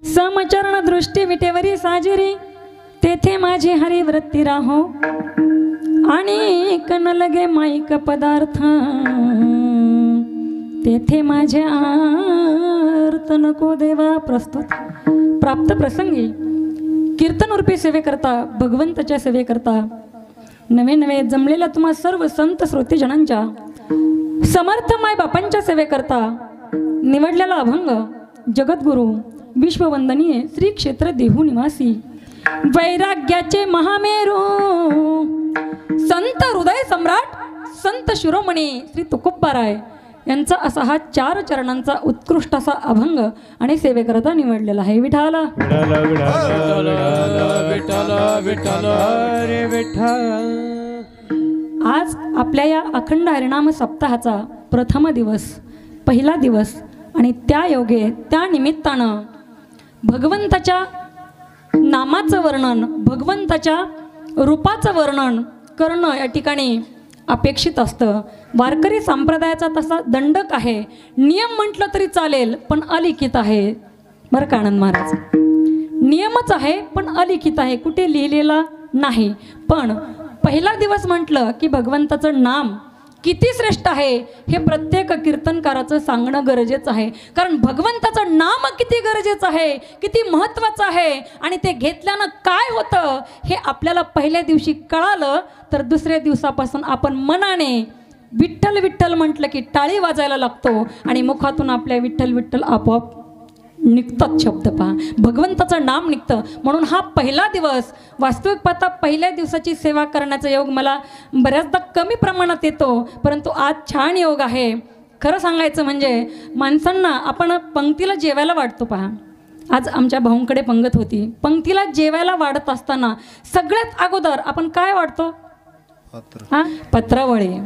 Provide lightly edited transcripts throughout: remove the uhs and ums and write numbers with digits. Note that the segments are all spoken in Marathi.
समचरण दृष्टी विटेवरी साजिरी तेथे माझी हरिवृत्ती राहो आणि कन लगे माईक पदार्थ तेथे माझे आर्त नको देवा। प्रस्तुत प्राप्त प्रसंगी कीर्तन रूपी सेवे करता भगवंताच्या सेवे करता नवे नवे जमलेल्या तुम्हा सर्व संत श्रोतेजनांच्या समर्थ माय बापांच्या सेवे करता निवडलेला अभंग जगद्गुरु विश्ववंदनीय श्री क्षेत्र देहू निवासी वैराग्याचे महामेरू संत हृदय सम्राट संत शिरोमणी श्री तुकोबाराय यांचा असा हा 4 चरणांचा उत्कृष्ट असा अभंग आणि सेवेकरता निवडलेला आहे। विठाला आज आपल्या या अखंड हरिनाम सप्ताहाचा प्रथम दिवस, पहिला दिवस आणि त्या योगे त्या निमित्तानं भगवंताच्या नामाचं वर्णन, भगवंताच्या रूपाचं वर्णन करणं या ठिकाणी अपेक्षित असतं। वारकरी संप्रदायाचा तसा दंडक आहे, नियम म्हटलं तरी चालेल पण अलिखित आहे बरं का आनंद महाराज। नियमच आहे पण अलिखित आहे, कुठे लिहिलेला नाही। पण पहिला दिवस म्हटलं की भगवंताचं नाम किती श्रेष्ठ आहे हे प्रत्येक कीर्तनकाराचं सांगणं गरजेचं आहे, कारण भगवंताचं नाम किती गरजेचं आहे, किती महत्त्वाचं आहे आणि ते घेतल्यानं काय होतं हे आपल्याला पहिल्या दिवशी कळालं तर दुसऱ्या दिवसापासून आपण मनाने विठ्ठल विठ्ठल म्हटलं की टाळी वाजायला लागतो आणि मुखातून आपल्या विठ्ठल विठ्ठल आपोआप निघतात शब्द। पहा भगवंताचं नाम निघतं म्हणून हा पहिला दिवस वास्तविक पाहता पहिल्या दिवसाची सेवा करण्याचा योग मला बऱ्याचदा कमी प्रमाणात येतो, परंतु आज छान योग आहे। खरं सांगायचं म्हणजे माणसांना आपण पंक्तीला जेवायला वाढतो। पहा आज आमच्या भाऊंकडे पंगत होती, पंक्तीला जेवायला वाढत असताना सगळ्यात अगोदर आपण काय वाढतो? पत्रावळी।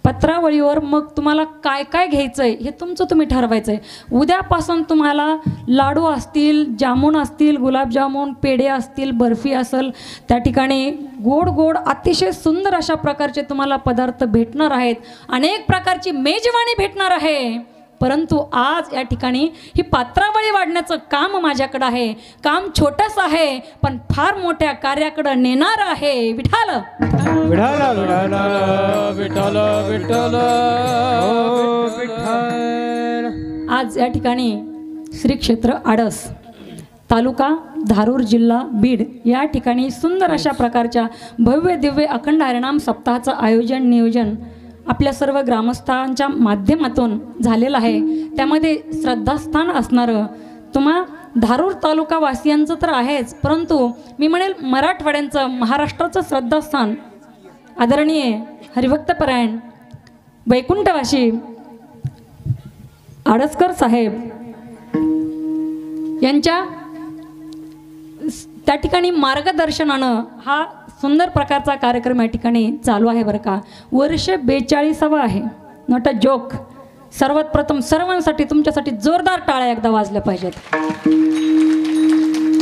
पत्रावळीवर मग तुम्हाला काय काय घ्यायचंय हे तुमचं तुम्ही ठरवायचंय। उद्यापासून तुम्हाला लाडू असतील, जामून असतील, गुलाबजामुन, पेढे असतील, बर्फी असेल, त्या ठिकाणी गोड गोड अतिशय सुंदर अशा प्रकारचे तुम्हाला पदार्थ भेटणार आहेत, अनेक प्रकारची मेजवानी भेटणार आहे। परंतु आज या ठिकाणी ही पात्रावळी वाढण्याचं काम माझ्याकडं आहे। काम छोटंच आहे पण फार मोठ्या कार्याकडे नेणार आहे। विठाल विठाल विठाल विठाल विठाल। आज या ठिकाणी श्री क्षेत्र आडस, तालुका धारूर, जिल्हा बीड या ठिकाणी सुंदर अशा प्रकारच्या भव्य दिव्य अखंड हरिनाम सप्ताहाचं आयोजन नियोजन आपल्या सर्व ग्रामस्थांच्या माध्यमातून झालेलं आहे। त्यामध्ये श्रद्धास्थान असणारं तुम्हा धारूर तालुका वासियांचं तर आहेच, परंतु मी म्हणेल मराठवाड्यांचं, महाराष्ट्राचं श्रद्धास्थान आदरणीय हरिभक्तपरायण वैकुंठवासी आडसकर साहेब यांच्या त्या ठिकाणी मार्गदर्शनानं हा सुंदर प्रकारचा कार्यक्रम या ठिकाणी चालू आहे बरं का। वर्ष 42वा आहे, नॉट अ जोक। सर्वात प्रथम सर्वांसाठी तुमच्यासाठी जोरदार टाळ्या एकदा वाजल्या पाहिजेत।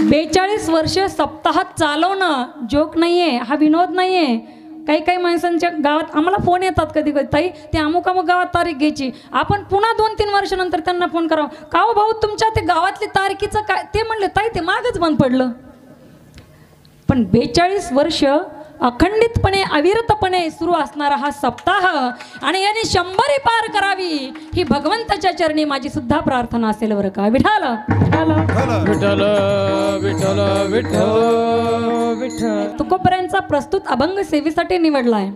42 वर्ष सप्ताहात चालवणं जोक नाहीये, हा विनोद नाहीये। काही काही माणसांच्या गावात आम्हाला फोन येतात कधी कधी, ताई ते अमुक अमुक गावात तारीख घ्यायची, आपण पुन्हा 2-3 वर्षानंतर त्यांना फोन करावं, का हो भाऊ तुमच्या ते गावातली तारखीचं काय? ते म्हणले ताई ते मागच बंद पडलं। पण 42 वर्ष अखंडितपणे अविरतपणे सुरू असणारा हा सप्ताह आणि याने 100 पार करावी ही भगवंताच्या चरणी माझी सुद्धा प्रार्थना असेल बरं का। विठाल विठाल विठाल विठाल विठाल। तुकोबरायांचा प्रस्तुत अभंग सेवेसाठी निवडलाय।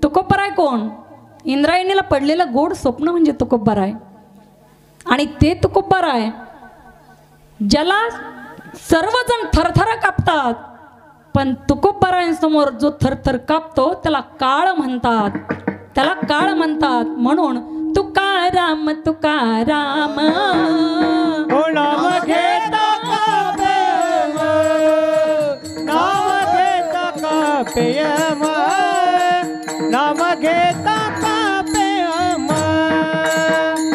तुकोबराय कोण? इंद्रायणीला पडलेलं गोड स्वप्न म्हणजे तुकोबराय। आणि ते तुकोबराय ज्याला सर्वजण थरथर कापतात, पण तुकोबरायांसमोर जो थरथर कापतो त्याला काळ म्हणतात, त्याला काळ म्हणतात। म्हणून तुकाराम तुकाराम नाम घेता कापे, नाम घेता कापे, नाम घेता कापे,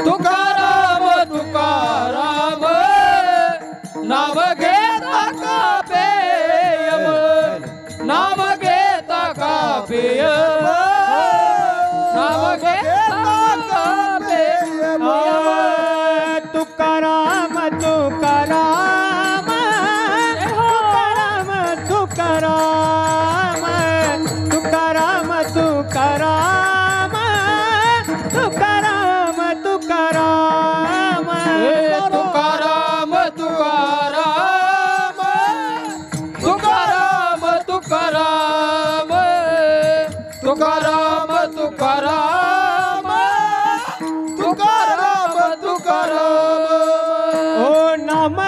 तुकाराम तुकाराम नाम घेता कापे, नाम घेता कापे, नाम घेता कापे, तुकाराम तुकाराम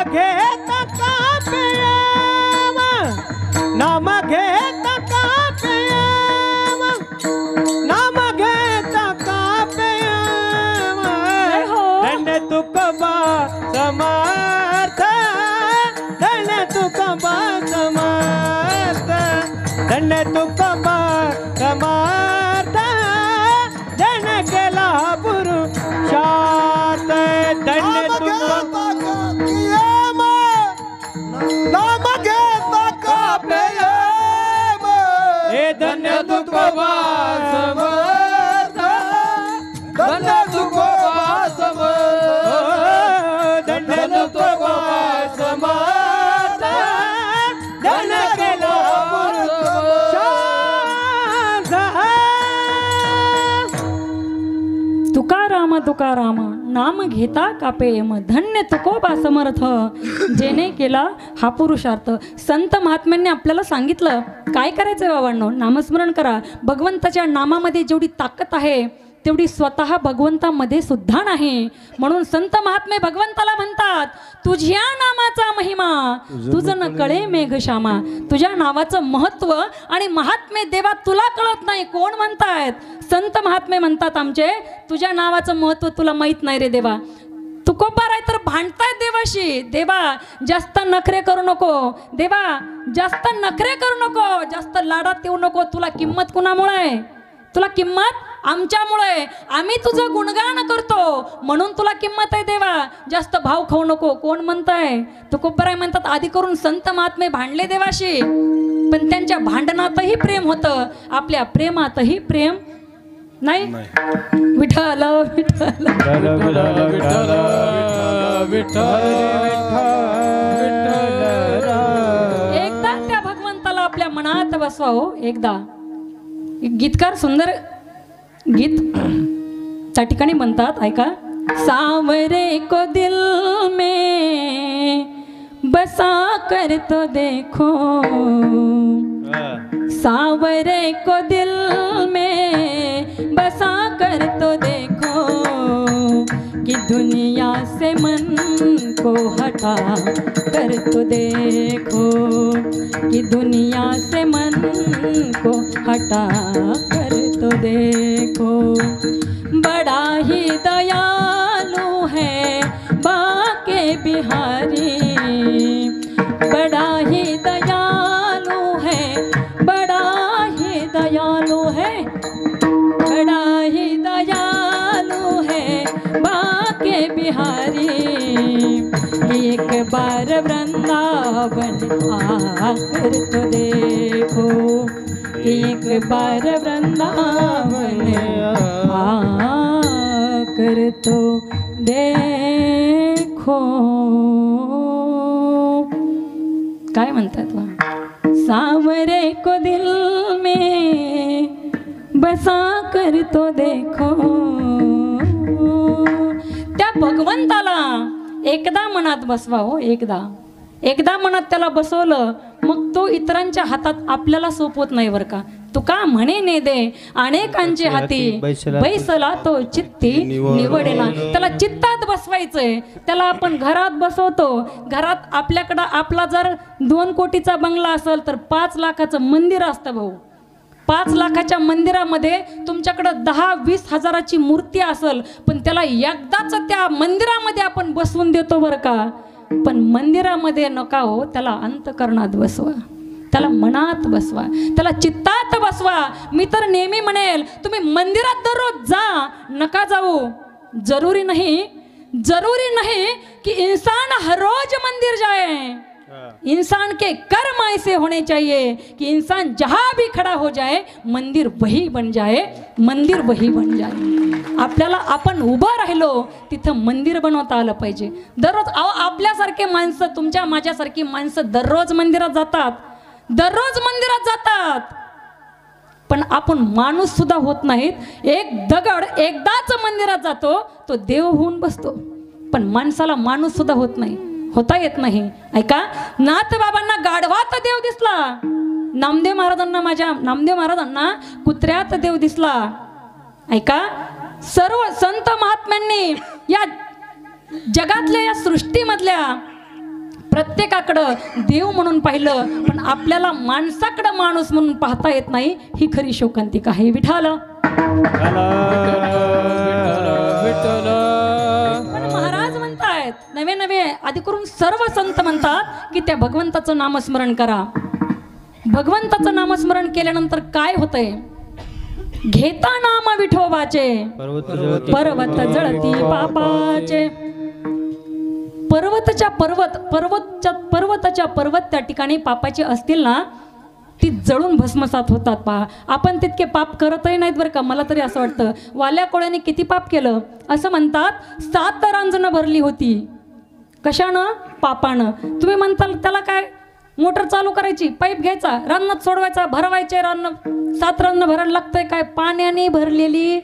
घेता का प्रेम नाम घेता का प्रेम नाम घेता का प्रेम धन्य तुकोबा समर्थ धन्य तुकोबा समर्थ धन्य तुकोबा समर्थ धन्य केला पुरुषार्थ धन्य तुकोबा नाम घेता का प्रेम हे धन्य तुकोबा समर्थ धन्य तुकोबा समर्थ धन्य तुकोबा समर्थ धन्य केला पुरुषार्थ तुकाराम तुकाराम नाम घेता कापेयम धन्य तुकोबा समर्थ जेने केला हा पुरुषार्थ. संत महात्म्यांनी आपल्याला सांगितलं काय करायचं बाबांनो, नामस्मरण करा. भगवंताच्या नामामध्ये जेवढी ताकद आहे तेवढी स्वतः भगवंतामध्ये सुद्धा नाही. म्हणून संत महात्मे भगवंताला म्हणतात तुझ्या नामाचा महिमा तुझं न कळे मेघश्यामा. तुझ्या नावाचं महत्व आणि महात्मे देवा तुला कळत नाही. कोण म्हणतायत? संत महात्मे म्हणतात आमचे तुझ्या नावाचं महत्व तुला माहित नाही रे देवा. तुकोबार आहे तर भांडताय देवाशी. देवा जास्त नखरे करू नको, देवा जास्त नखरे करू नको, जास्त लाडात येऊ नको. तुला किंमत कुणामुळे आहे? तुला किंमत आमच्यामुळे. आम्ही तुझं गुणगान करतो म्हणून तुला किंमत आहे देवा. जास्त भाव खाऊ नको. कोण म्हणताय? तुकोबाराय म्हणतात आधी करून संत महात्मे भांडले देवाशी, पण त्यांच्या भांडणातही प्रेम होतं, आपल्या प्रेमातही प्रेम नाही. विठ्ठल विठ्ठल एकदा त्या भगवंताला आपल्या मनात बसवा हो. एकदा गीतकार सुंदर गीत त्या ठिकाणी म्हणतात ऐका. सावरे को दिल में बसा कर तो देखो, सावरे को दिल में बसा कर तो देखो कि दुनिया से मन को हटा कर तो देखो कि दुनिया से मन को हटा कर तो देखो. बड़ा ही दयालु है बाके बिहारी, बड़ा ही दयालु है, बड़ा ही दयालु है, बड़ा ही दयालु है बाके बिहारी. एक बार वृंदावन आकर तो देखो, एक बार वृंदावन आकर तो देखो. काय म्हणतात वा. सावरे को दिल में बसा कर तो देखो. त्या भगवंताला एकदा मनात बसवा हो. एकदा मनात त्याला बसवलं मग तो इतरांच्या हातात आपल्याला सोपवत नाही बरं का. तुका म्हणे ने दे अनेकांचे हाती बैसला तो चित्ती निवडेला. त्याला चित्तात बसवायचंय. त्याला आपण घरात बसवतो. घरात आपल्याकडं आपला जर 2 कोटीचा बंगला असेल तर 5 लाखाचं मंदिर असतं भाऊ. 5 लाखाच्या मंदिरामध्ये तुमच्याकडं 10-20 हजाराची मूर्ती असेल पण त्याला एकदाच त्या मंदिरामध्ये आपण बसवून देतो बरं का. पण मंदिरामध्ये नका हो, त्याला अंतकरणात बसवा, त्याला मनात बसवा, त्याला चित्तात बसवा. मी तर नेहमी म्हणेल तुम्ही मंदिरात दररोज जा, नका जाऊ. जरूरी नहीं कि इंसान हर रोज मंदिर जाए. इंसान के कर्म ऐसे होने चाहिए कि इंसान जहाँ भी खड़ा हो जाए मंदिर वही बन जाए, मंदिर वही बन जाए. आपल्याला आपण उभं राहिलो तिथं मंदिर बनवता आलं पाहिजे. दररोज आपल्यासारखे माणसं, तुमच्या माझ्यासारखी माणसं दररोज मंदिरात जातात, पण आपण माणूस सुद्धा होत नाहीत. एक दगड एकदाच मंदिरात जातो तो देव होऊन बसतो, पण माणसाला माणूस सुद्धा होत नाही, होता येत नाही. ऐका, नाथ बाबांना गाढवात देव दिसला, नामदेव महाराजांना कुत्र्यात देव दिसला. ऐका, सर्व संत महात्म्यांनी या जगातल्या या सृष्टीमधल्या प्रत्येकाकडं देव म्हणून पाहिलं, पण आपल्याला माणसाकडं माणूस म्हणून पाहता येत नाही. ही खरी शोकांतिका आहे. विठाल पण महाराज म्हणतायत, नवे नवे आधी करून सर्व संत म्हणतात की त्या भगवंताचं नामस्मरण करा. भगवंताचं नामस्मरण केल्यानंतर काय होतंय? घेता नाम विठोबाचे पर्वत जळती पापाचे. पर्वताच्या पर्वत त्या ठिकाणी पापाचे असतील ना, ती जळून भस्मसात होतात. पहा, आपण तितके पाप करतही नाहीत बरं का. मला तरी असं वाटतं, वाल्या कोळ्याने किती पाप केलं असं म्हणतात. 7 रांजणं भरली होती. कशानं? पापानं. तुम्ही म्हणताल त्याला काय, मोटर चालू करायची, पाईप घ्यायचा, रानात सोडवायचा, भरवायचे रान. 7 रांजणं भरायला लागतंय काय? पाण्याने भरलेली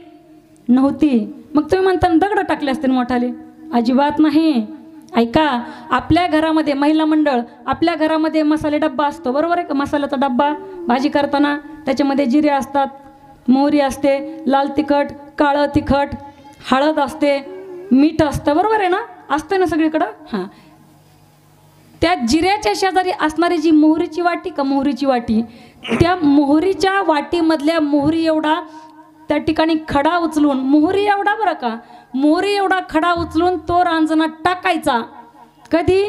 नव्हती. मग तुम्ही म्हणता दगड टाकले असतील मोठाले. अजिबात नाही. ऐका, आपल्या घरामध्ये महिला मंडळ, आपल्या घरामध्ये मसाले डब्बा असतो, बरोबर आहे का? मसाल्याचा डब्बा भाजी करताना त्याच्यामध्ये जिरे असतात, मोहरी असते, लाल तिखट, काळं तिखट, हळद असते, मीठ असतं, बरोबर आहे ना? असते ना सगळीकडं. हां, त्या जिऱ्याच्या शेजारी असणारी जी मोहरीची वाटी का, मोहरीची वाटी, त्या मोहरीच्या वाटीमधल्या मोहरी एवढा त्या ठिकाणी खडा उचलून, मोहरी एवढा बरं का, मोहरी एवढा खडा उचलून तो रांजणा टाकायचा. कधी?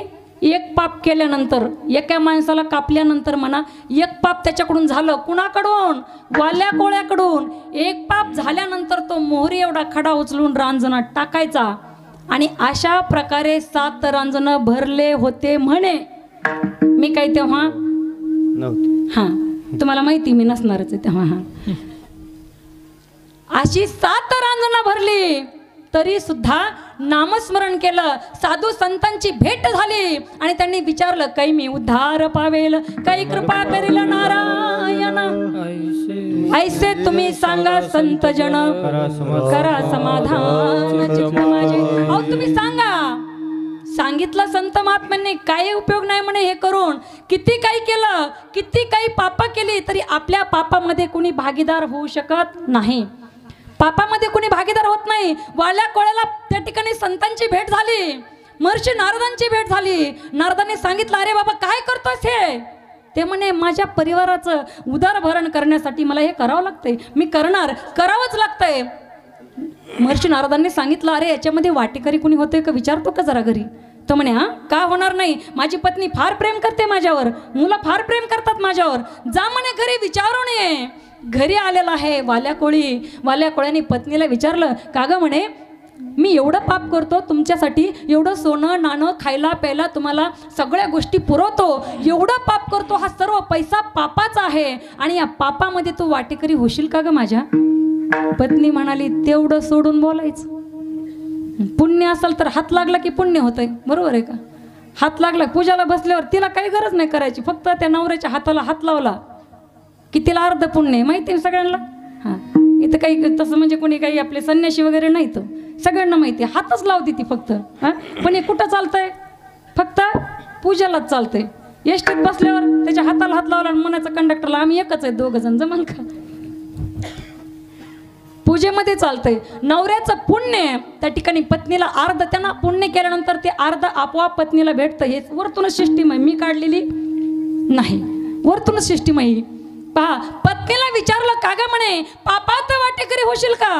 एक पाप केल्यानंतर, एका माणसाला कापल्यानंतर म्हणा, एक पाप त्याच्याकडून झालं. कुणाकडून? वाल्या कोळ्याकडून. एक पाप झाल्यानंतर तो मोहरी एवढा खडा उचलून रांजणा टाकायचा. आणि अशा प्रकारे 7 रांजणं भरले होते म्हणे. मी काही तेव्हा हां, तुम्हाला माहिती मी नसणारच आहे तेव्हा. हां, अशी 7 रांजणं भरली तरी सुद्धा नामस्मरण केलं. साधू संतांची भेट झाली आणि त्यांनी विचारलं, काही मी उद्धार पावेल, काही कृपा करील नारायण. ऐसे तुम्ही सांगा संत जन, करा समाधान चित्त माझे. अहो तुम्ही सांगा. सांगितलं संत महात्म्यांनी, काही उपयोग नाही म्हणे हे करून. किती काही केलं, किती काही पापा केली तरी आपल्या पापामध्ये कुणी भागीदार होऊ शकत नाही. पापामध्ये कुणी भागीदार होत नाही. वाल्या कोळ्याला त्या ठिकाणी संतांची भेट झाली, महर्षी नारदांची भेट झाली. नारदांनी सांगितलं, अरे बाबा काय करतोस हे? ते म्हणे, माझ्या परिवाराचं उदरभरण करण्यासाठी मला हे करावं लागतंय, मी करणार, करावंच लागतंय. महर्षी नारदांनी सांगितलं, अरे याच्यामध्ये वाटेकरी कुणी होतंय का, विचारतो का जरा घरी? तो म्हणे, हां का होणार नाही, माझी पत्नी फार प्रेम करते माझ्यावर, मुलं फार प्रेम करतात माझ्यावर, जा म्हणे घरी विचारून ये. घरी आलेला आहे वाल्या कोळी. वाल्या कोळ्याने पत्नीला विचारलं, का गं म्हणे, मी एवढं पाप करतो तुमच्यासाठी, एवढं सोनं नाणं खायला प्यायला तुम्हाला सगळ्या गोष्टी पुरवतो, एवढं पाप करतो, हा सर्व पैसा पापाचा आहे आणि या पापामध्ये तू वाटेकरी होशील का गं माझ्या? पत्नी म्हणाली, तेवढं सोडून बोलायचं. पुण्य असेल तर हात लागला की पुण्य होतंय, बरोबर आहे का? हात लागला, पूजाला बसल्यावर तिला काही गरज नाही करायची, फक्त त्या नवऱ्याच्या हाताला हात लावला की तिला अर्ध पुण्य. माहिती आहे सगळ्यांना? हां, इथं काही तसं म्हणजे कोणी काही आपले संन्याशी वगैरे नाही, तर सगळ्यांना माहिती आहे, हातच लावते ती फक्त. हां, पण हे कुठं चालतंय? फक्त पूजालाच चालतंय. एसटीत बसल्यावर त्याच्या हाताला हात लावला आणि म्हणायचं कंडक्टरला, आम्ही एकच आहे, 2 जण, जमल का? पूजेमध्ये चालतंय. नवऱ्याचं पुण्य त्या ठिकाणी पत्नीला अर्ध, त्यांना पुण्य केल्यानंतर ते अर्ध आपोआप पत्नीला भेटतं. हे वरतूनच सिस्टीम आहे, मी काढलेली नाही, वरतूनच सिस्टीम आहे. पहा, पत्नीला विचारलं, का गं म्हणे, पापात वाटेकरी होशील का?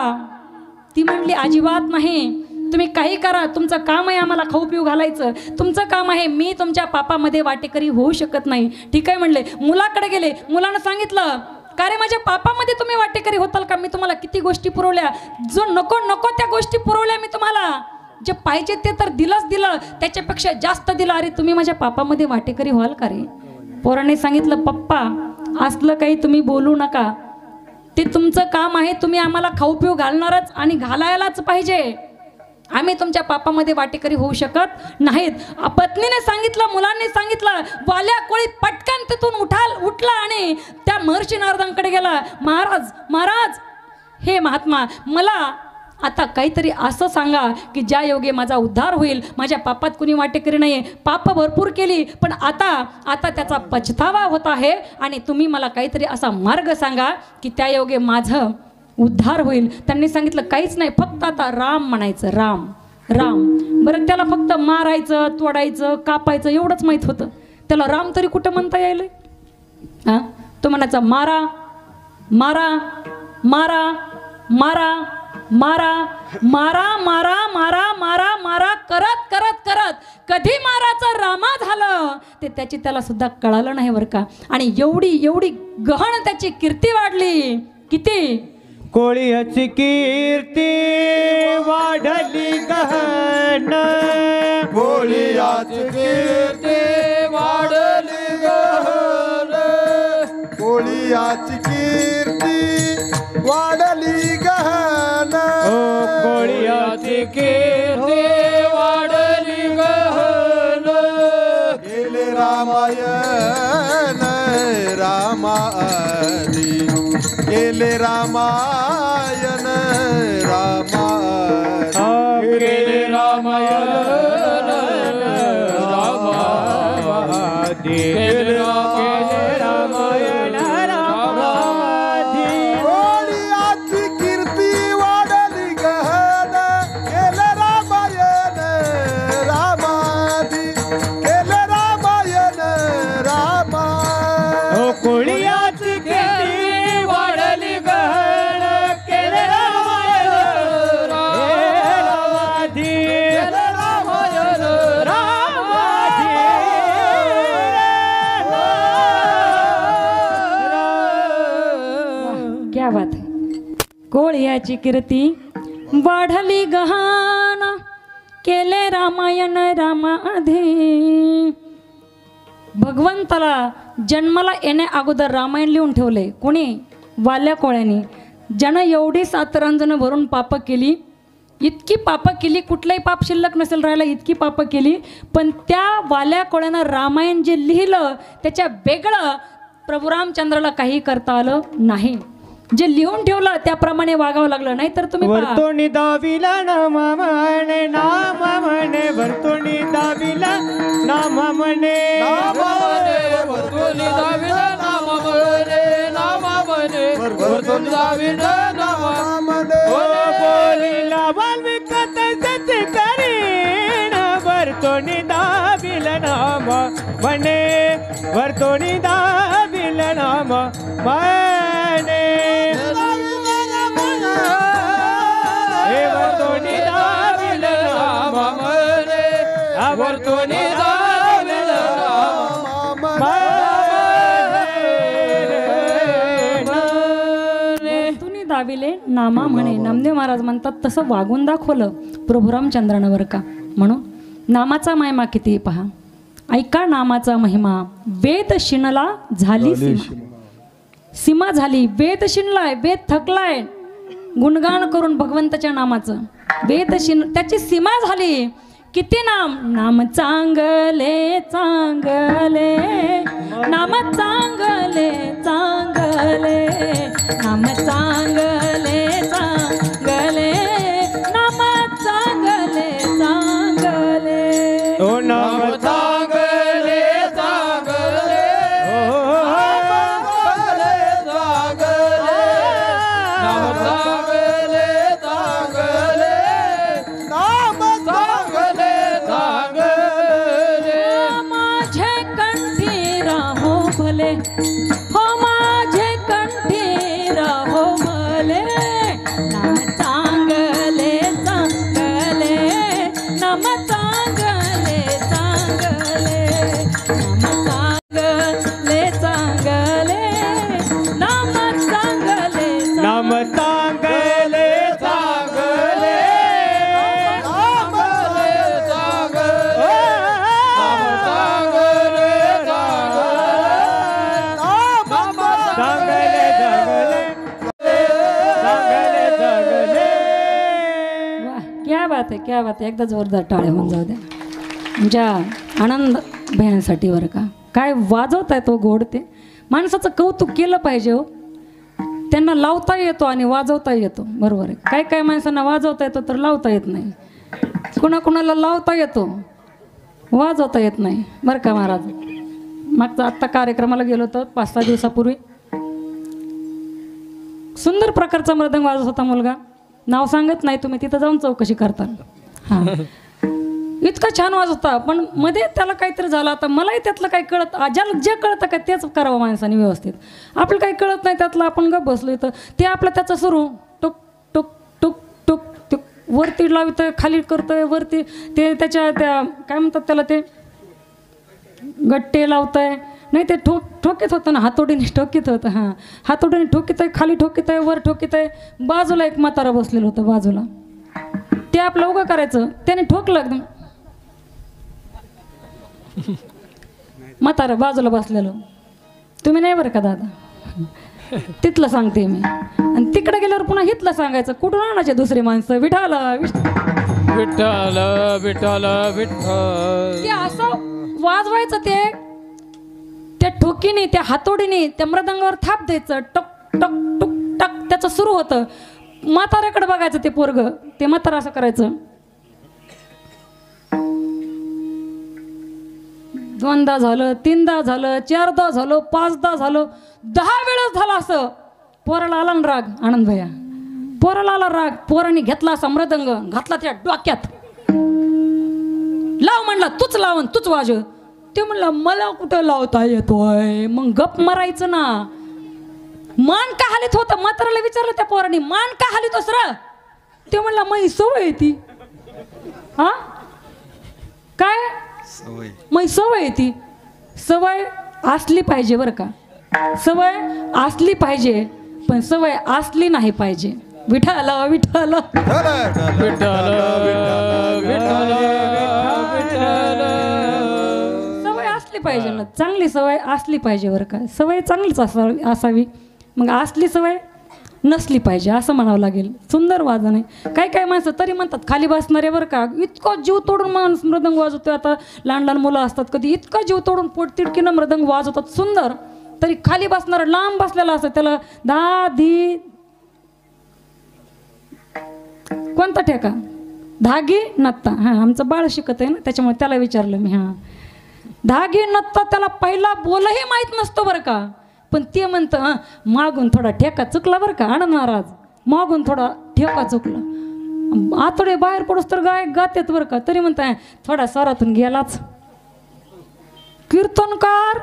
ती म्हणली, अजिबात नाही, तुम्ही काही करा, तुमचं काम आहे आम्हाला खाऊ पिऊ घालायचं, तुमचं काम आहे, मी तुमच्या पापामध्ये वाटेकरी होऊ शकत नाही. ठीक आहे म्हणले. मुलाकडे गेले. मुलानं सांगितलं, का रे माझ्या पापामध्ये तुम्ही वाटेकरी होताल का? मी तुम्हाला किती गोष्टी पुरवल्या, जो नको नको त्या गोष्टी पुरवल्या मी तुम्हाला, जे पाहिजे ते तर दिलंच दिलं, त्याच्यापेक्षा जास्त दिलं, अरे तुम्ही माझ्या पापामध्ये वाटेकरी व्हाल का रे? पोराने सांगितलं, पप्पा असलं काही तुम्ही बोलू नका, ते तुमचं काम आहे, तुम्ही आम्हाला खाऊ पिऊ घालणारच आणि घालायलाच पाहिजे, आम्ही तुमच्या पापामध्ये वाटेकरी होऊ शकत नाहीत. पत्नीने सांगितलं, मुलांनी सांगितलं. वाल्या कोळी पटकन तिथून उठला आणि त्या महर्षी नारदांकडे गेला. महाराज महाराज, हे महात्मा, मला आता काहीतरी असं सांगा की ज्या योगे माझा उद्धार होईल. माझ्या पापात कुणी वाटेकरी नाही, पाप भरपूर केली, पण आता त्याचा पछतावा होत आहे आणि तुम्ही मला काहीतरी असा मार्ग सांगा की त्या योगे माझं उद्धार होईल. त्यांनी सांगितलं, काहीच नाही, फक्त आता राम म्हणायचं, राम. राम. बरं त्याला फक्त मारायचं, तोडायचं, कापायचं एवढंच माहीत होतं. त्याला राम तरी कुठं म्हणता यायला? हां, तो म्हणायचा मारा मारा मारा मारा मारा मारा मारा मारा मारा मारा करत करत करत कधी माराचं रामा झालं ते त्याला सुद्धा कळालं नाही बरं का. आणि एवढी एवढी गहन त्याची कीर्ती वाढली. किती? कोळीची कीर्ती वाढली गहन, कोळीची कीर्ती वाढली गहन, कोळीची कीर्ती वाढली गहन, कोळीची कीर्ती वाढली गहन. गेले रामायण रामादी, गेले रामायण रामादी, गेले रामायण रामादी, गेले रामायण रामादी. कोळीची कीर्ती वाढली गहन, गेले रामायण रामादी, गेले रामायण रामादी. कोळीची कीर्ती वाढली गहन, केले रामायण रामादी, केले रामायण रामादी. क्या बात है. कोळ्याची कीर्ती वाढली गहन, केले रामायण रामाधी. भगवंताला जन्माला येण्या अगोदर रामायण लिहून ठेवले. कोणी? वाल्या कोळ्याने. ज्यानं एवढी 7 रांजणं भरून पापं केली, इतकी पापं केली, कुठलंही पाप शिल्लक नसेल राहिला, इतकी पापं केली. पण त्या वाल्या कोळ्यानं रामायण जे लिहिलं त्याच्या वेगळं प्रभू रामचंद्राला काही करता आलं नाही. जे लिहून ठेवलं त्याप्रमाणे वागावं लागलं. नाही तर तुम्ही पहा, वर्तोनी दाविला नाम म्हणे, नाम म्हणे, वर्तोनी दाविला नाम म्हणे, वर्तोनी दाविला नाम म्हणे, नाम म्हणे, वर्तोनी दाविला नाम म्हणे. ओ बोलिला वाल्मिक तैसे करीन, वर्तोनी दाविला नाम म्हणे, वर्तोनी दाविला नाम म्हणे. वर्तोनी दाविला नाम म्हणे, वर्तोनी दाविला नाम म्हणे. तुम्ही दाविले नामा म्हणे. नामदेव महाराज म्हणतात तसं वागून दाखवलं प्रभू रामचंद्रानं बरं का. म्हणून नामाचा महिमा किती पहा. ऐका नामाचा महिमा. वेद शिणला झाली सीमा. सीमा झाली. वेद शिणलाय, वेद थकलाय गुणगान करून भगवंताच्या नामाचं. वेद शिण त्याची सीमा झाली. किती नाम? नाम चांगले चांगले, नाम चांगले चांगले, नाम चांगले चांगले, नाम चांगले चांगले. ओ नाम चांगले चांगले, ओ चांगले चांगले, नाम चांगले चांगले, नाम चांगले चांगले. माझे कंठी राहो भले, हो माझे कंठी राहो भले, नाम चांगले चांगले, नाम चांगले चांगले, नाम चांगले चांगले, नाम चांगले नाम चांगले चांगले, नाम चांगले चांगले, नाम चांगले चांगले, चांगले चांगले. वाह, क्या बात आहे, क्या बात आहे. एकदा जोरदार टाळ्या होऊन जाऊ द्या तुमच्या आनंद भयासाठी बरं का. काय वाजवताय तो गोड. ते माणसाचं कौतुक केलं पाहिजे हो. त्यांना लावता येतो आणि वाजवता येतो. बरोबर आहे. काय काय माणसांना वाजवता येतो तर लावता येत नाही. कुणाकुणाला लावता येतो, वाजवता येत नाही बरं का महाराज. मागचा आत्ता कार्यक्रमाला गेलो होतो 5-6 दिवसापूर्वी. सुंदर प्रकारचा मृदंग वाजवत होता मुलगा. नाव सांगत नाही, तुम्ही तिथं जाऊन चौकशी करता. हां इतका छान वाज होता, पण मध्ये त्याला काहीतरी झालं. आता मलाही त्यातलं काही कळत, ज्याला जे कळतं का तेच करावं माणसाने व्यवस्थित. आपलं काही कळत नाही त्यातलं, आपण गप बसलो इथं. ते आपलं त्याचं सुरू टुक टुक टुक टुक टुक वरती लावतोय, खाली करतोय, वरती ते त्याच्या त्या काय म्हणतात त्याला, ते गट्टे लावतोय. नाही ते ठोकीत होतं ना, हातोडीने ठोकीत होतं. हां हातोडीने ठोकीत आहे, खाली ठोकीत आहे, वर ठोकीत आहे. बाजूला एक म्हातारा बसलेलं होतं बाजूला, ते आपलं उभं करायचं, त्याने ठोकलं एकदम. म्हातारा बाजूला बसलेलो, तुम्ही नाही बरं का दादा, तिथलं सांगते मी. आणि तिकडे गेल्यावर पुन्हा हिथलं सांगायचं. कुठून आणायचे दुसरी माणसं, विठाल विठ्ठल विठ्ठल विठ्ठल. ते असं वाजवायचं, ते त्या ठोकीने, त्या हातोडीने त्या मृदंगावर थाप द्यायचं, टक टक टुक टक त्याचं सुरू होतं. म्हाताऱ्याकडे बघायचं ते पोरग, ते म्हातारा असं करायचं. दोनदा झालं, तीनदा झालं, चारदा झालं, पाचदा झालं, 10 वेळेस झालं असं. पोराला आला ना राग, आनंद भैया पोराला आला राग. पोराने घेतला असा मृदंग, घातला त्या डोक्यात, लाव म्हणला, तूच लावून तूच वाजव. ते म्हणलं मला कुठं लावता येतोय. मग गप मारायचं ना. मान का हालीत होतं, म्हाताराला विचारलं त्या पोराने, मान का हालीत होस र? ते म्हणला मग सवय आहे ती. हा काय मग सवय आहे ती. सवय असली पाहिजे बरं का, सवय असली पाहिजे, पण सवय असली नाही पाहिजे. विठाल विठाल विठ्ठल विठ्ठल विठ्ठल. सवय असली पाहिजे ना, चांगली सवय असली पाहिजे बरं का. सवय चांगलीच असावी. मग असली सवय नसली पाहिजे असं म्हणावं लागेल. सुंदर वाजन आहे. काही काही माणसं तरी म्हणतात खाली बसणारे बरं का, इतकं जीव तोडून माणूस मृदंग वाजवतोय. आता लहान लहान मुलं असतात, कधी इतका जीव तोडून पोटतिडकीनं मृदंग वाजवतात सुंदर, तरी खाली बसणारा लांब बसलेला असं त्याला दादी कोणता ठेका, धागी नत्ता. हां आमचं बाळ शिकत आहे ना, त्याच्यामुळे त्याला विचारलं मी. हां धागी नत्ता त्याला पहिला बोलही माहीत नसतो बरं का, पण ते म्हणतं हां मागून थोडा ठेका चुकला बरं का आनंद महाराज, मागून थोडा ठेका चुकला. आतडे बाहेर पडूस तर गाय गातेत बरं का, तरी म्हणताय थोडा स्वरातून गेलाच. कीर्तनकार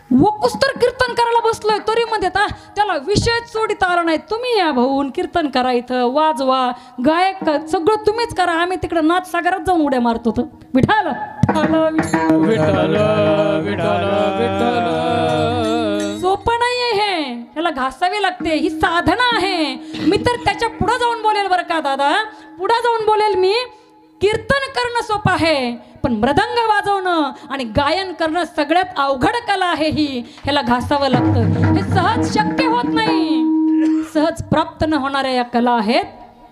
वकुस तर कीर्तन करायला बसलोय, तरी म्हणतात त्याला विषय सोडिता आला नाही. तुम्ही या भाऊन कीर्तन करा, इथं वाजवा, गायक सगळं तुम्हीच करा, आम्ही तिकडे नाथ सागरात जाऊन उड्या मारतो. विठाल विठ्ठल विठ्ठल विठ्ठल. सोपं नाहीये हे, ह्याला घासावी लागते, ही साधना आहे. मी तर त्याच्या पुढे जाऊन बोलेल बरं का दादा, पुढे जाऊन बोलेल मी. कीर्तन करणं सोपं आहे, पण मृदंग वाजवणं आणि गायन करणं सगळ्यात अवघड कला आहे ही. ह्याला घासावं लागतं, हे सहज शक्य होत नाही. सहज प्राप्त न होणाऱ्या या कला आहेत,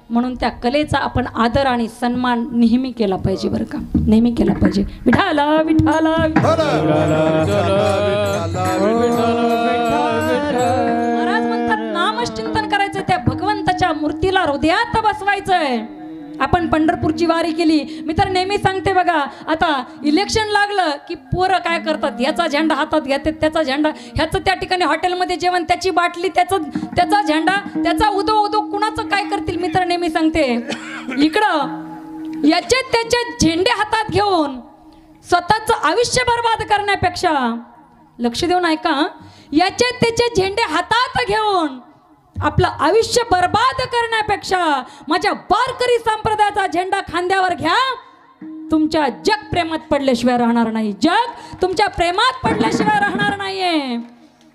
म्हणून त्या कलेचा आपण आदर आणि सन्मान नेहमी केला पाहिजे बरं का, नेहमी केला पाहिजे. विठाला विठाला महाराज म्हणतात नामच चिंतन करायचं, त्या भगवंताच्या मूर्तीला हृदयात बसवायचंय. आपण पंढरपूरची वारी केली, मी तर नेहमी सांगते बघा, आता इलेक्शन लागलं की पोरं काय करतात, ह्याचा झेंडा हातात घेतात, त्याचा झेंडा ह्याचं, त्या ठिकाणी हॉटेलमध्ये जेवण त्याची बाटली, त्याचा झेंडा, त्याचा उदो उदो, कुणाचं काय करतील. मी तर नेहमी सांगते इकडं याचे त्याचे झेंडे हातात घेऊन स्वतःचं आयुष्य बर्बाद करण्यापेक्षा, लक्ष देऊन ऐका, याचे त्याचे झेंडे हातात घेऊन आपलं आयुष्य बर्बाद करण्यापेक्षा माझ्या वारकरी संप्रदायाचा झेंडा खांद्यावर घ्या. तुमच्या जग प्रेमात पडल्याशिवाय राहणार नाही, जग तुमच्या प्रेमात पडल्याशिवाय राहणार नाहीये.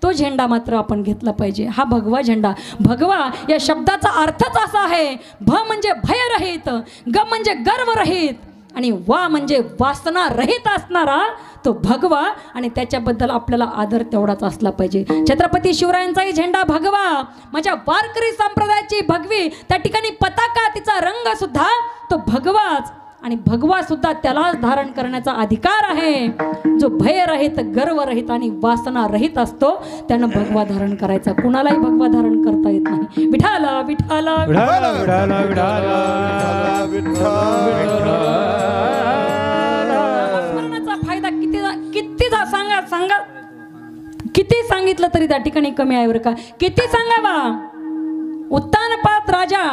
तो झेंडा मात्र आपण घेतला पाहिजे, हा भगवा झेंडा. भगवा या शब्दाचा अर्थच असा आहे, भ म्हणजे भयरहित, ग म्हणजे गर्वरहित, आणि वा म्हणजे वासना रहित असणारा तो भगवा. आणि त्याच्याबद्दल आपल्याला आदर तेवढाच असला पाहिजे. छत्रपती शिवरायांचाही झेंडा भगवा, माझ्या वारकरी संप्रदायाची भगवी, त्या ठिकाणी पताका, तिचा रंग सुद्धा तो भगवाच. आणि भगवा सुद्धा त्यालाच धारण करण्याचा अधिकार आहे जो भयरहित, गर्वरहित आणि वासना रहित असतो, त्यानं भगवा धारण करायचा. कुणालाही भगवा धारण करता येत नाही. विठाला विठाला विठाला विठाला विठाला नामस्मरणाचा फायदा किती सांगा किती सांगितलं तरी त्या ठिकाणी कमी आहे बरं का. किती सांगावा. उत्तानपात राजा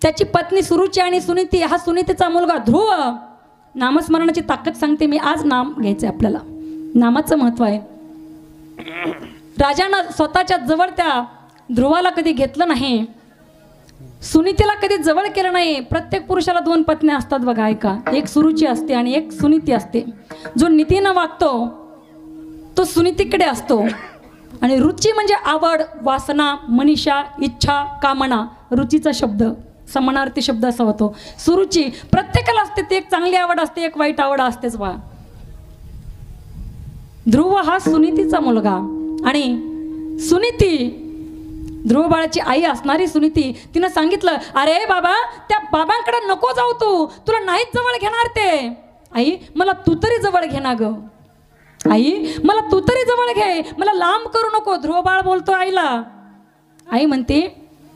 त्याची पत्नी सुरुची आणि सुनीती, हा सुनीतीचा मुलगा ध्रुव. नामस्मरणाची ताकद सांगते मी. आज नाम घ्यायचं आपल्याला, नामाचं महत्त्व आहे. राजानं स्वतःच्या जवळ त्या ध्रुवाला कधी घेतलं नाही, सुनीतीला कधी जवळ केलं नाही. प्रत्येक पुरुषाला 2 पत्न्या असतात बघा, ऐका. एक सुरुची असते आणि एक सुनीती असते. जो नीतीनं वागतो तो सुनीतीकडे असतो. आणि रुची म्हणजे आवड, वासना, मनीषा, इच्छा, कामना. रुचीचा शब्द समानार्थी शब्द असा होतो. सुरुची प्रत्येकाला असते, ती एक चांगली आवड असते, एक वाईट आवड असतेच बा. ध्रुव हा सुनीतीचा मुलगा. आणि सुनीती, ध्रुव बाळाची आई असणारी सुनीती, तिनं सांगितलं, अरे बाबा त्या बाबांकडे नको जाऊ, तुला नाहीच जवळ घेणार ते. आई मला तू तरी जवळ घे ना ग, आई मला तू तरी जवळ घे, मला लांब करू नको. ध्रुव बाळ बोलतो आईला. आई म्हणते,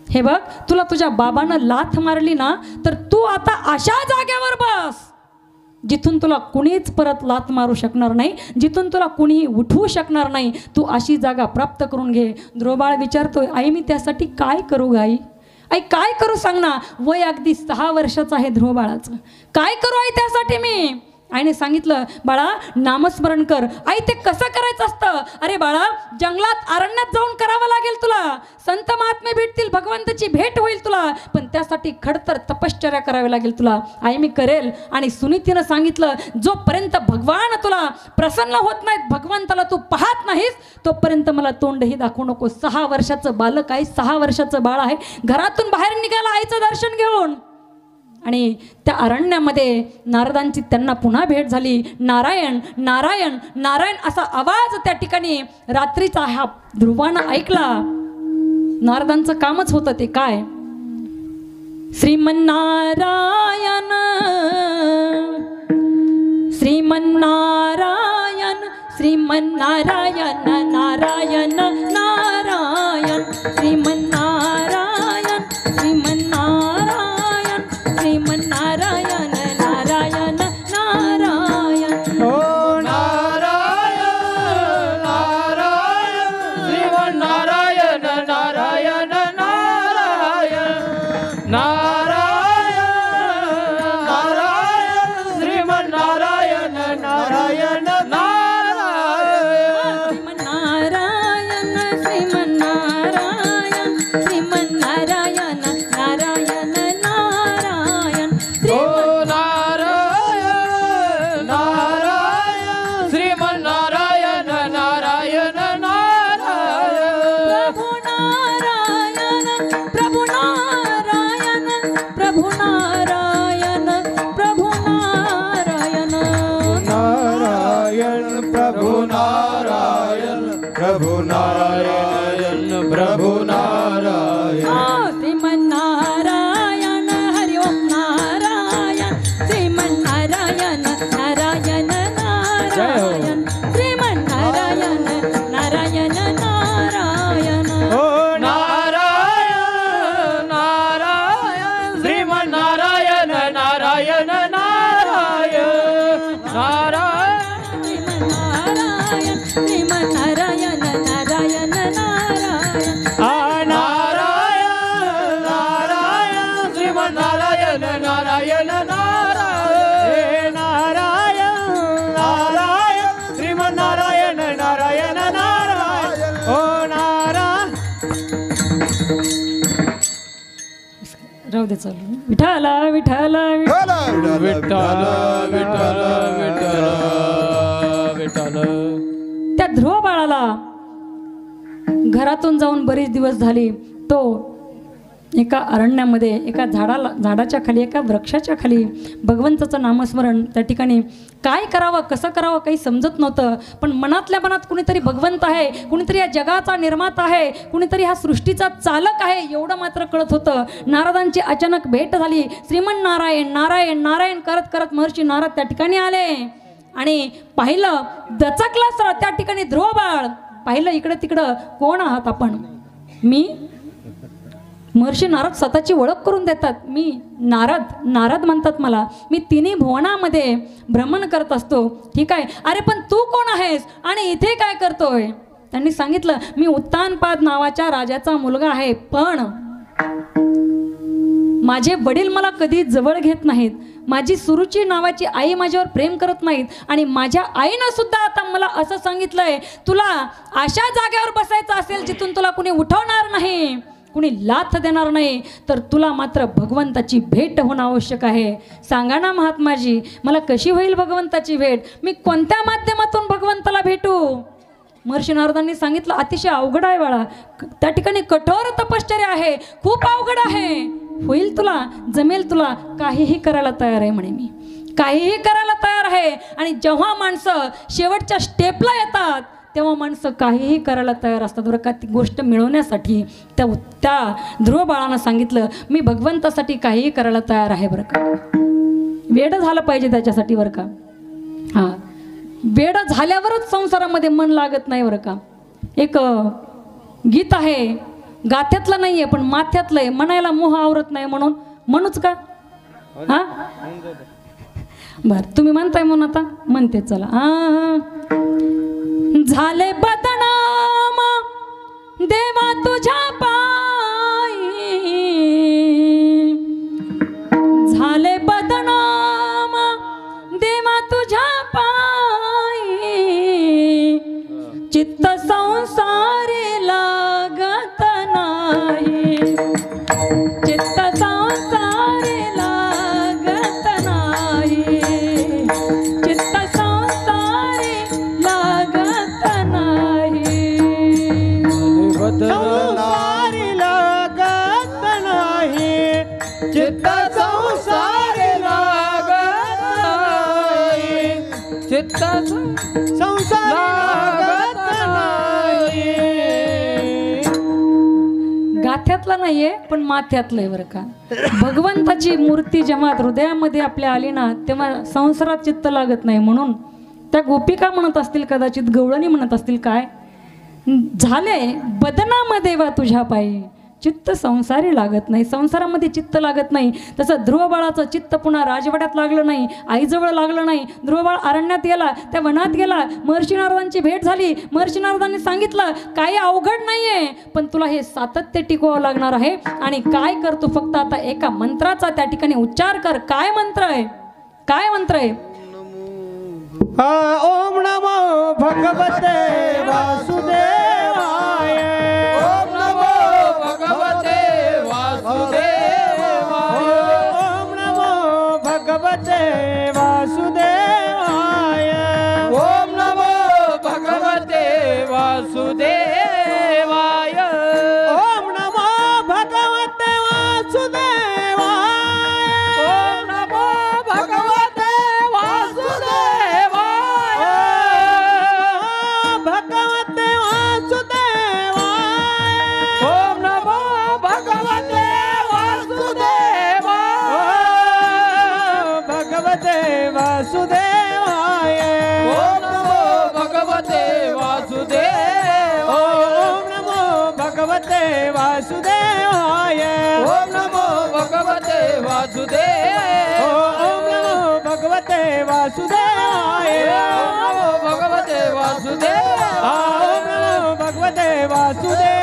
हे बघ, तुला तुझ्या बाबानं लाथ मारली ना तर तू आता अशा जागेवर बस जिथून तुला कुणीच परत लाथ मारू शकणार नाही, जिथून तुला कुणीही उठवू शकणार नाही. तू अशी जागा प्राप्त करून घे. ध्रुवबाळ विचारतोय, आई मी त्यासाठी काय करू ग आई? आई काय करू सांग ना. वय अगदी 6 वर्षाचं आहे ध्रुवबाळाचं. काय करू आई त्यासाठी मी? आईने सांगितलं, बाळा नामस्मरण कर. आई ते कसं करायचं असतं? अरे बाळा, जंगलात अरण्यात जाऊन करावं लागेल तुला. संत महात्मे भेटतील, भगवंताची भेट होईल तुला, पण त्यासाठी खडतर तपश्चर्या करावी लागेल तुला. आई मी करेल. आणि सुनीतीनं सांगितलं, जोपर्यंत भगवान तुला प्रसन्न होत नाहीत, भगवंताला तू पाहत नाहीस, तोपर्यंत मला तोंडही दाखवू नको. 6 वर्षाचं बालक आहे, 6 वर्षाचं बाळ आहे. घरातून बाहेर निघाला आईचं दर्शन घेऊन. आणि त्या अरण्यामध्ये नारदांची त्यांना पुन्हा भेट झाली. नारायण नारायण नारायण असा आवाज त्या ठिकाणी रात्रीचा हा ध्रुवानं ऐकला. नारदांचं कामच होतं ते काय, श्रीमन्नारायण श्रीमन्नारायण श्रीमन्नारायण नारायण नारायण श्रीमन्नारायण श्रीमन्नारायण श्रीमन्नारायण नारायण नारायण. ओ नारायण नारायण श्रीमन्नारायण नारायण नारायण नारायण नारायण श्रीमन्नारायण नारायण नारायण श्रीमन्नारायण श्रीमन्नारायण श्रीमन्नारायण नारायण नारायण. ओ नारायण नारायण श्रीमन्नारायण नारायण नारायण प्रभु नारायण प्रभु नारायण प्रभु नारायण प्रभु नारायण. नारायण प्रभु नारायण प्रभु नारायण प्रभु नारायण. श्रीमन्नारायण हरि ओम नारायण श्रीमन्नारायण नारायण नारायण श्रीमन्नारायण नारायण नारायण. ओ नारायण नारायण श्रीमन्नारायण नारायण नारायण नारायण श्रीमन्नारायण श्रीमन्नारायण नारायण नारायण. नारायण नारायण श्रीमन्नारायण नारायण नारायण नारायण नारायण श्रीमन्नारायण नारायण नारायण. ओ नारायण राहू दे चालू. विठाला विठाला विठ्ठल विठ्ठल विठ्ठल विठ्ठल. त्या ध्रुव बाळाला घरातून जाऊन बरेच दिवस झाले. तो एका अरण्यामध्ये एका झाडाच्या खाली, एका वृक्षाच्या खाली भगवंताचं नामस्मरण. त्या ठिकाणी काय करावं कसं करावं काही समजत नव्हतं. पण मनातल्या मनात कुणीतरी भगवंत आहे, कुणीतरी या जगाचा निर्माता आहे, कुणीतरी ह्या सृष्टीचा चालक आहे एवढं मात्र कळत होतं. नारदांची अचानक भेट झाली. श्रीमन्नारायण नारायण नारायण करत करत महर्षी नारद त्या ठिकाणी आले आणि पाहिलं, दचकला सर त्या ठिकाणी ध्रुव बाळ. पाहिलं इकडं तिकडं, कोण आहात आपण? मी महर्षी नारद स्वतःची ओळख करून देतात. मी नारद म्हणतात मला. मी 3 भुवनामध्ये भ्रमण करत असतो. ठीक आहे, अरे पण तू कोण आहेस आणि इथे काय करतोय? त्यांनी सांगितलं, मी उत्तानपाद नावाच्या राजाचा मुलगा आहे, पण माझे वडील मला कधी जवळ घेत नाहीत, माझी सुरुची नावाची आई माझ्यावर प्रेम करत नाहीत आणि माझ्या आईनं सुद्धा आता मला असं सांगितलंय, तुला अशा जागेवर बसायचं असेल जिथून तुला कुणी उठवणार नाही, कुणी लाथ देणार नाही, तर तुला मात्र भगवंताची भेट होणं आवश्यक आहे. सांगा ना महात्माजी, मला कशी होईल भगवंताची भेट? मी कोणत्या माध्यमातून भगवंताला भेटू? महर्षी नारदांनी सांगितलं, अतिशय अवघड आहे बाळा, त्या ठिकाणी कठोर तपश्चर्या आहे, खूप अवघड आहे. होईल तुला, जमेल तुला, काहीही करायला तयार आहे म्हणे मी, काहीही करायला तयार आहे. आणि जेव्हा माणसं शेवटच्या स्टेपला येतात तेव्हा माणसं काहीही करायला तयार असतात बरं का, ती गोष्ट मिळवण्यासाठी. त्या ध्रुव बाळानं सांगितलं, मी भगवंतासाठी काहीही करायला तयार आहे बरं का. वेडं झालं पाहिजे त्याच्यासाठी बरं का. हां, वेडं झाल्यावरच संसारामध्ये मन लागत नाही बरं का. एक गीत आहे, गाथ्यातलं नाही आहे पण माथ्यातलं आहे, म्हणायला मोह आवरत नाही म्हणून म्हणूच का. हां बरं, तुम्ही म्हणताय म्हणून आता म्हणते, चला. हां, झाले बदनाम देवा तुझ्या पायी, झाले बदनाम देवा तुझ्या पायी, चित्त संसारी लागत नाही, चित्त संसारी लागत नाही, चित्त संसारी लागत नाही, संसारी लागत नाही, चित्त संसारी लागत नाही, चित्त संसारी लागत नाही. गाथ्यातला नाहीये पण माथ्यातलं आहे बरं का. भगवंताची मूर्ती जेव्हा हृदयामध्ये आपल्या आली ना, तेव्हा संसारात चित्त लागत नाही. म्हणून त्या गोपिका म्हणत असतील, कदाचित गवळणी म्हणत असतील, काय झाले बदनाम देवा तुझ्या पायी, चित्त संसारी लागत नाही, संसारामध्ये चित्त लागत नाही. तसं ध्रुव बाळाचं चित्त पुन्हा राजवाड्यात लागलं नाही, आईजवळ लागलं नाही. ध्रुव बाळ अरण्यात गेला, त्या वनात गेला, महर्षी नारदांची भेट झाली. महर्षी नारदांनी सांगितलं, काही अवघड नाहीये, पण तुला हे सातत्य टिकवावं लागणार आहे. आणि काय कर, तू फक्त आता एका मंत्राचा त्या ठिकाणी उच्चार कर. काय मंत्र आहे? काय मंत्र आहे? ओम नमो भगवते वासुदेवाय, ओम नमो भगवते वासुदेवाय, ओम नमो भगवते वासुदेवाय, ओम नमो भगवते वासुदेवाय, ओम नमो भगवते वासुदेवाय, ओम नमो भगवते वासुदेवाय, भगवते वासुदेवाय, ओम नमो भगवते वासुदेवाय, भगवते वासुदेवाय, ओम नमो भगवते वासुदेवाय, ओम नमो भगवते वासुदेवाय, ओम नमो भगवते वासुदेवाय, ओम नमो भगवते वासुदेवाय, ओम नमो भगवते वासुदेवाय, ओम नमो भगवते वासुदेवाय.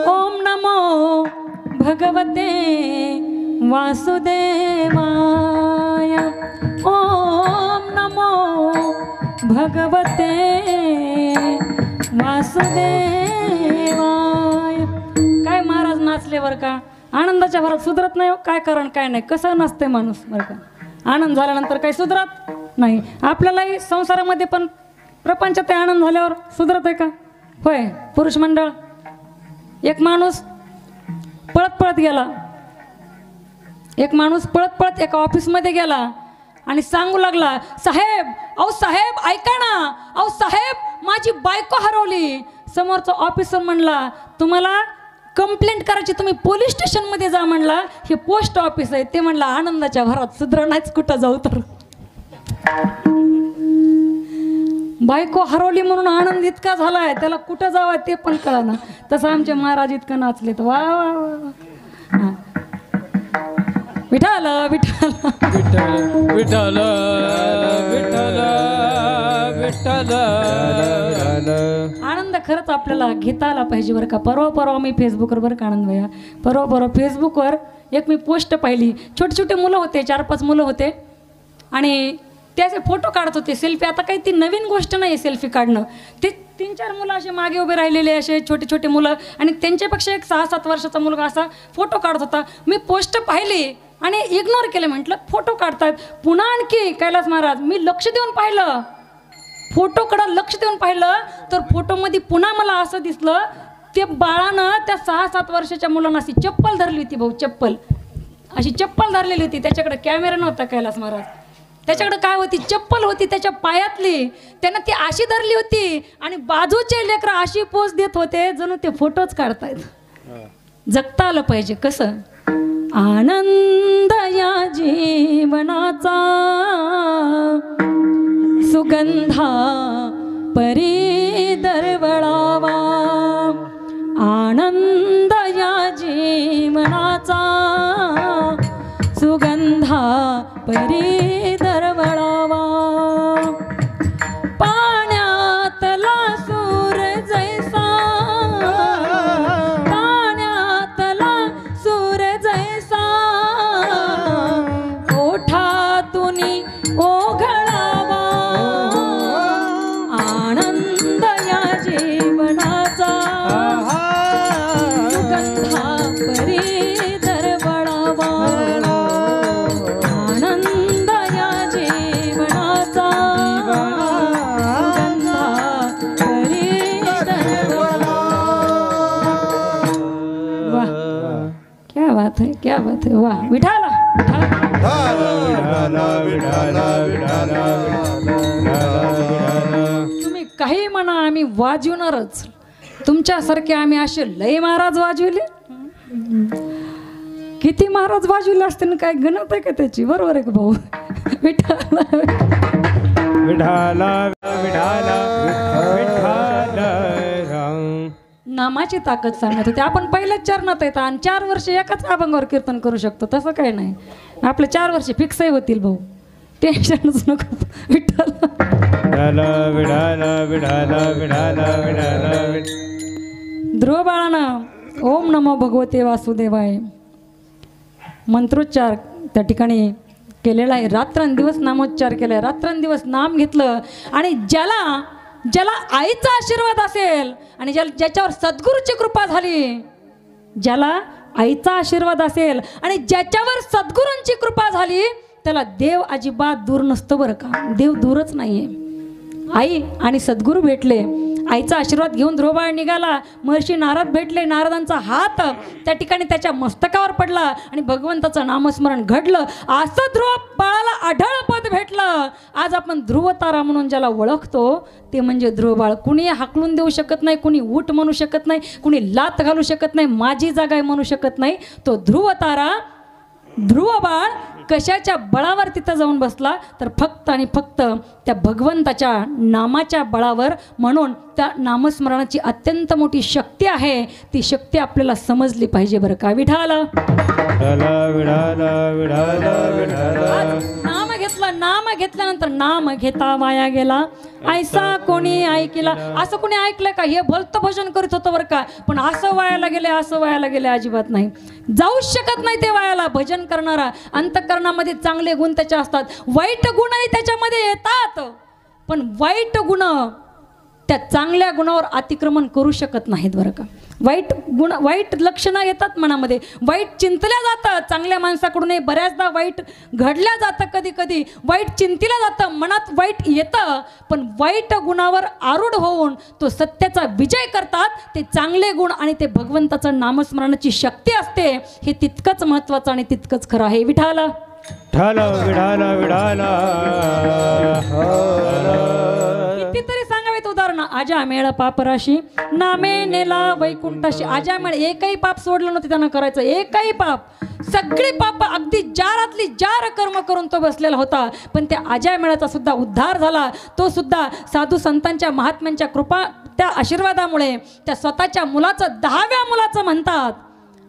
ओम नमो भगवते वासुदेवाय, ओम नमो भगवते वासुदेवाय. काय महाराज नाचले बरं का. आनंदाच्या भरात सुधरत नाही हो. काय कारण काय नाही, कसं नसते माणूस बरं का. आनंद झाल्यानंतर काही सुधरत नाही. आपल्यालाही संसारामध्ये पण प्रपंचात आनंद झाल्यावर सुधरत आहे का? होय. पुरुष मंडळ, एक माणूस पळत पळत गेला, एक माणूस पळत पळत एका ऑफिसमध्ये गेला आणि सांगू लागला, साहेब, अहो साहेब ऐका ना, अहो साहेब माझी बायको हरवली. समोरचा ऑफिसर म्हणला, तुम्हाला कंप्लेंट करायची, तुम्ही पोलीस स्टेशनमध्ये जा. म्हणला, हे पोस्ट ऑफिस आहे. ते म्हणला, आनंदाच्या भरात सुधरणाच कुठं जाऊ तर. बायको हरवली म्हणून आनंद इतका झालाय, त्याला कुठं जावं ते पण कळना. तसं आमचे महाराज इतकं नाचलेत. वा वा वा. विठाल विठाल विठ्ठल विठ्ठल विठ्ठल विठ्ठल विठाल आनंद खरंच आपल्याला घेता आला पाहिजे बरं का. परवा मी फेसबुकवर बरं का आनंद भैया, परवा फेसबुकवर एक मी पोस्ट पाहिली. छोटे छोटे मुलं होते, 4-5 मुलं होते आणि त्याचे फोटो काढत होते सेल्फी. आता काही ती नवीन गोष्ट नाही सेल्फी काढणं. ते 3-4 मुलं असे मागे उभे राहिलेले असे छोटे छोटे मुलं आणि त्यांच्यापेक्षा एक 6-7 वर्षाचा मुलगा असा फोटो काढत होता. मी पोस्ट पाहिली आणि इग्नोर केलं. म्हटलं फोटो काढतायत. पुन्हा आणखी कैलास महाराज मी लक्ष देऊन पाहिलं, फोटोकडं लक्ष देऊन पाहिलं तर फोटोमध्ये पुन्हा मला असं दिसलं ते बाळानं त्या 6-7 वर्षाच्या मुलांना अशी चप्पल धरली होती भाऊ, चप्पल अशी चप्पल धरलेली होती. त्याच्याकडे कॅमेरा नव्हता कैलास महाराज, त्याच्याकडे काय होती चप्पल होती त्याच्या पायातली. त्यानं ती अशी धरली होती आणि बाजूचे लेकरं अशी पोज देत होते जणू ते फोटोच काढतायत. जगता आलं पाहिजे कसं. आनंद या जीवनाचा सुगंधा परी दरवळावा, आनंद या जीवनाचा सुगंधा परी दरवळावा. पाण्यातला सूर जैसा, पाण्यातला सूर जैसा ओठातून ओघळावा, आनंद या जीवनाचा सुगंधा परी दरवळावा, आनंद या जीवनाचा सुगंधा परी दरवळावा. वाह, क्या बात है, क्या बात है. वाह विठाला तुम्ही काही म्हणा आम्ही वाजवणारच. तुमच्यासारखे आम्ही असे लय महाराज वाजवले. किती महाराज वाजवले असते ना, काय गणत आहे का त्याची. बरोबर आहे का भाऊ. विठाला विठाला विठाला विठाल राम. नामाची ताकद सांगत होते. आपण पहिल्याच चरणात येतात आणि 4 वर्ष एकाच अभंगावर कीर्तन करू शकतो. तसं काही नाही, आपले 4 वर्ष फिक्सही होतील भाऊ, टेन्शनच नको. विठ्ठल ध्रुव बाळानं ओम नमो भगवते वासुदेवाय मंत्रोच्चार त्या ठिकाणी केलेला आहे. रात्रंदिवस नामोच्चार केलाय, रात्रंदिवस नाम घेतलं. आणि ज्याला आईचा आशीर्वाद असेल आणि ज्याच्यावर सद्गुरूची कृपा झाली, ज्याला आईचा आशीर्वाद असेल आणि ज्याच्यावर सद्गुरूंची कृपा झाली त्याला देव अजिबात दूर नसतो बरं का. देव दूरच नाहीये. आई आणि सद्गुरू भेटले, आईचा आशीर्वाद घेऊन ध्रुव बाळ निघाला. महर्षी नारद भेटले, नारदांचा हात त्या ठिकाणी त्याच्या मस्तकावर पडला आणि भगवंताचं नामस्मरण घडलं. असं ध्रुव बाळाला आढळ पद भेटलं. आज आपण ध्रुव तारा म्हणून ज्याला ओळखतो ते म्हणजे ध्रुव बाळ. कुणी हाकलून देऊ शकत नाही, कुणी उठ म्हणू शकत नाही, कुणी लात घालू शकत नाही, माझी जागा आहे म्हणू शकत नाही. तो ध्रुव तारा, ध्रुव बाळ कशाच्या बळावर तिथं जाऊन बसला तर फक्त आणि फक्त त्या भगवंताच्या नामाच्या बळावर. म्हणून त्या नामस्मरणाची अत्यंत मोठी शक्ती आहे. ती शक्ती आपल्याला समजली पाहिजे बरं का. विठाला नाम घेतल्यानंतर नाम घेता वाया गेला ऐसा कोणी ऐकला. असं कोणी ऐकलं का. हे भलतं भजन करीत होतं बरं का, पण असं वायाला गेले, असं वायाला गेले अजिबात नाही. जाऊच शकत नाही ते वायाला. भजन करणारा अंतःकरणामध्ये चांगले गुण त्याच्या असतात, वाईट गुणही त्याच्यामध्ये येतात, पण वाईट गुण त्या चांगल्या गुणावर अतिक्रमण करू शकत नाहीत बरं का. वाईट लक्षणं येतात मनामध्ये, वाईट चिंतल्या जातं. चांगल्या माणसाकडूनही बऱ्याचदा वाईट घडल्या जातं, कधी कधी वाईट चिंतिलं जातं, मनात वाईट येतं, पण वाईट गुणावर आरूढ होऊन तो सत्याचा विजय करतात. ते चांगले गुण आणि ते भगवंताचं नामस्मरणाची शक्ती असते. हे तितकंच महत्त्वाचं आणि तितकंच खरं आहे. विठाला कितीतरी सांगावेत उदाहरण. आजा मेळ पापराशी नामे नेला वैकुंठाशी. आजा मेळ एकही पाप सोडलं नव्हतं त्यानं करायचं, एकही पाप. सगळी पाप अगदी जारातली जार कर्म करून तो बसलेला होता, पण त्या आजा मेळाचा सुद्धा उद्धार झाला. तो सुद्धा साधू संतांच्या महात्म्यांच्या कृपा, त्या आशीर्वादामुळे त्या स्वतःच्या मुलाचं 10व्या मुलाचं म्हणतात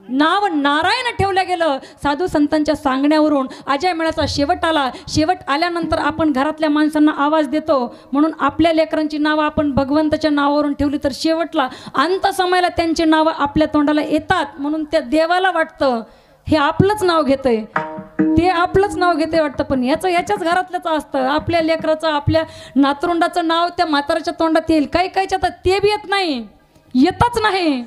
नाव नारायण ठेवलं गेलं. साधू संतांच्या सांगण्यावरून अजय मेळाचा शेवट आला. शेवट आल्यानंतर आपण घरातल्या माणसांना आवाज देतो, म्हणून आपल्या लेकरांची नावं आपण भगवंताच्या नावावरून ठेवली तर शेवटला अंत समयाला त्यांची नावं आपल्या तोंडाला येतात. म्हणून त्या देवाला वाटतं हे आपलंच नाव घेतंय, ते आपलंच नाव घेते वाटतं, पण याच्याच घरातल्याच असतं. आपल्या लेकराचं आपल्या नातरुंडाचं नाव त्या म्हाताऱ्याच्या तोंडात येईल, काही काहीच्या तर ते बी येत नाही, येतच नाही.